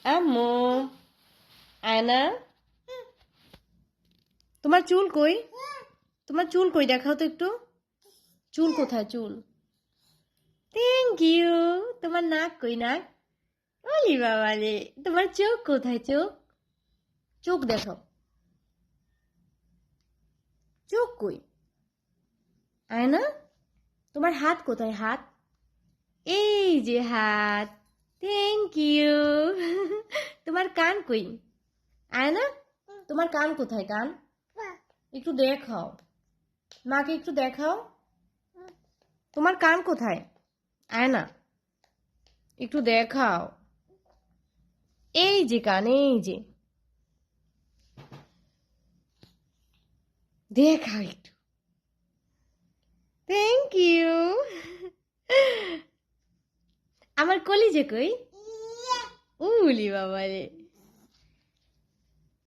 আম্মু আয়না তোমার চুল কই? তোমার চুল কই দেখাও তো একটু। চুল কোথায় চুল? Thank you. তোমার নাক কই নাক? ওলি বাবা রে। তোমার চোখ কোথায় চোখ? চোখ দেখাও। চোখ কই? আয়না তোমার হাত কোথায় হাত? এই যে হাত। Thank you. তোমার কান কই? আয়না তোমার কান কোথায় কান? একটু দেখাও, মাকে একটু দেখাও। তোমার কান কোথায়? আয়না একটু দেখাও। এই যে কান, এই যে দেখাও একটু। Thank you. আমার কলিজা কই? উলি বাবা রে।